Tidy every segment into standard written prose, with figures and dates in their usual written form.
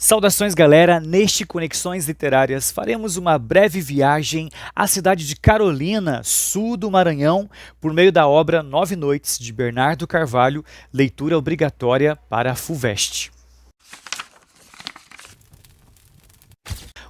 Saudações, galera! Neste Conexões Literárias faremos uma breve viagem à cidade de Carolina, sul do Maranhão, por meio da obra Nove Noites, de Bernardo Carvalho, leitura obrigatória para a FUVEST.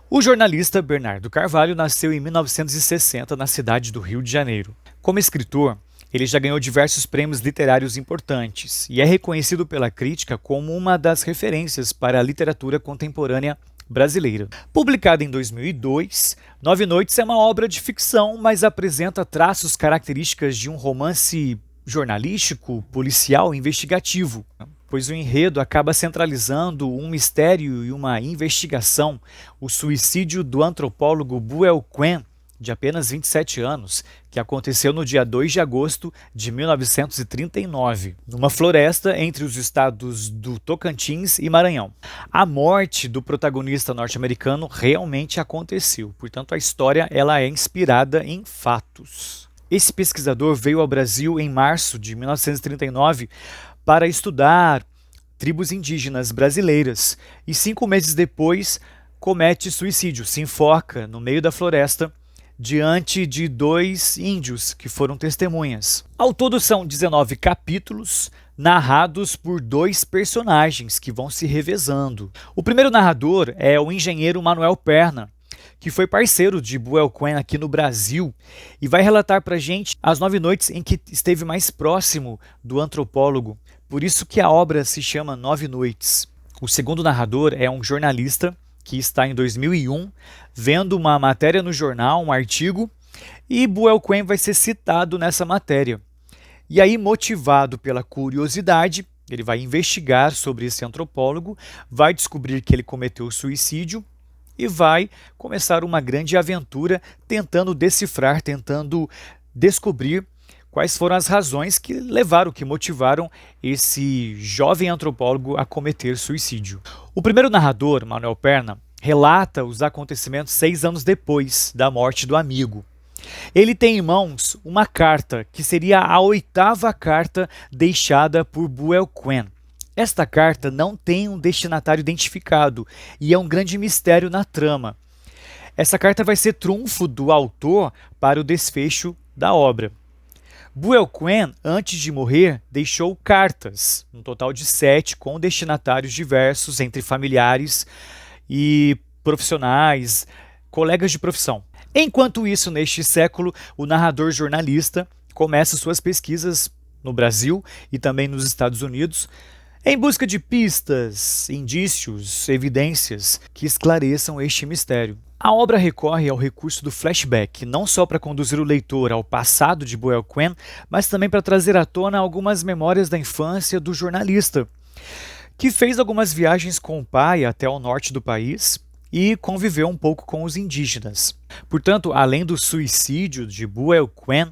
O jornalista Bernardo Carvalho nasceu em 1960 na cidade do Rio de Janeiro. Como escritor, ele já ganhou diversos prêmios literários importantes e é reconhecido pela crítica como uma das referências para a literatura contemporânea brasileira. Publicada em 2002, Nove Noites é uma obra de ficção, mas apresenta traços características de um romance jornalístico, policial e investigativo, pois o enredo acaba centralizando um mistério e uma investigação, o suicídio do antropólogo Buell Quinn, de apenas 27 anos, que aconteceu no dia 2 de agosto de 1939, numa floresta entre os estados do Tocantins e Maranhão. A morte do protagonista norte-americano realmente aconteceu, portanto a história ela é inspirada em fatos. Esse pesquisador veio ao Brasil em março de 1939 para estudar tribos indígenas brasileiras e 5 meses depois comete suicídio, se enforca no meio da floresta diante de 2 índios que foram testemunhas. Ao todo são 19 capítulos, narrados por 2 personagens que vão se revezando. O primeiro narrador é o engenheiro Manuel Perna, que foi parceiro de Buell Quinn aqui no Brasil e vai relatar pra gente as 9 noites em que esteve mais próximo do antropólogo. Por isso que a obra se chama Nove Noites. O segundo narrador é um jornalista que está em 2001, vendo uma matéria no jornal, um artigo, e Buell Quinn vai ser citado nessa matéria. E aí, motivado pela curiosidade, ele vai investigar sobre esse antropólogo, vai descobrir que ele cometeu suicídio e vai começar uma grande aventura tentando decifrar, tentando descobrir quais foram as razões que levaram, que motivaram esse jovem antropólogo a cometer suicídio. O primeiro narrador, Manuel Perna, relata os acontecimentos 6 anos depois da morte do amigo. Ele tem em mãos uma carta, que seria a 8ª carta deixada por Buell Quinn. Esta carta não tem um destinatário identificado e é um grande mistério na trama. Essa carta vai ser trunfo do autor para o desfecho da obra. Buell Quinn, antes de morrer, deixou cartas, um total de 7, com destinatários diversos entre familiares e profissionais, colegas de profissão. Enquanto isso, neste século, o narrador jornalista começa suas pesquisas no Brasil e também nos Estados Unidos, em busca de pistas, indícios, evidências que esclareçam este mistério. A obra recorre ao recurso do flashback, não só para conduzir o leitor ao passado de Buell Quinn, mas também para trazer à tona algumas memórias da infância do jornalista, que fez algumas viagens com o pai até o norte do país e conviveu um pouco com os indígenas. Portanto, além do suicídio de Buell Quinn,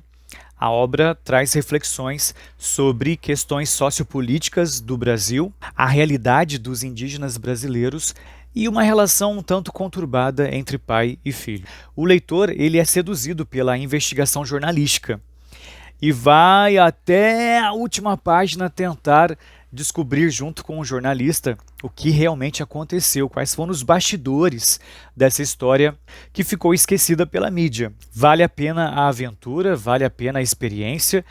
a obra traz reflexões sobre questões sociopolíticas do Brasil, a realidade dos indígenas brasileiros e uma relação um tanto conturbada entre pai e filho. O leitor ele é seduzido pela investigação jornalística e vai até a última página tentar descobrir junto com o jornalista o que realmente aconteceu, quais foram os bastidores dessa história que ficou esquecida pela mídia. Vale a pena a aventura, vale a pena a experiência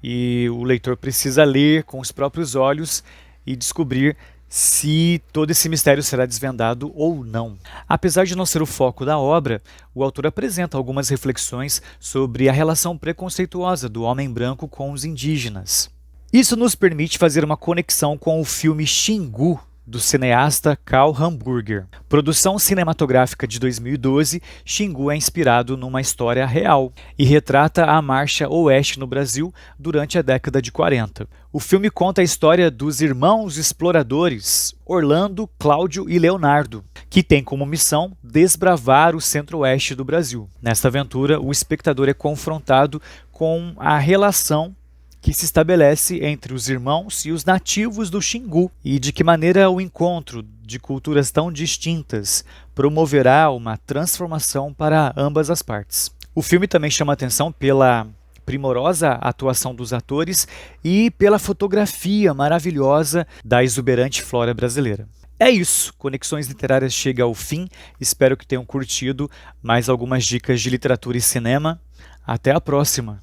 e o leitor precisa ler com os próprios olhos e descobrir se todo esse mistério será desvendado ou não. Apesar de não ser o foco da obra, o autor apresenta algumas reflexões sobre a relação preconceituosa do homem branco com os indígenas. Isso nos permite fazer uma conexão com o filme Xingu, do cineasta Karl Hamburger. Produção cinematográfica de 2012, Xingu é inspirado numa história real e retrata a Marcha Oeste no Brasil durante a década de 40. O filme conta a história dos irmãos exploradores Orlando, Cláudio e Leonardo, que têm como missão desbravar o centro-oeste do Brasil. Nesta aventura, o espectador é confrontado com a relação que se estabelece entre os irmãos e os nativos do Xingu e de que maneira o encontro de culturas tão distintas promoverá uma transformação para ambas as partes. O filme também chama atenção pela primorosa atuação dos atores e pela fotografia maravilhosa da exuberante flora brasileira. É isso, Conexões Literárias chega ao fim, espero que tenham curtido mais algumas dicas de literatura e cinema. Até a próxima!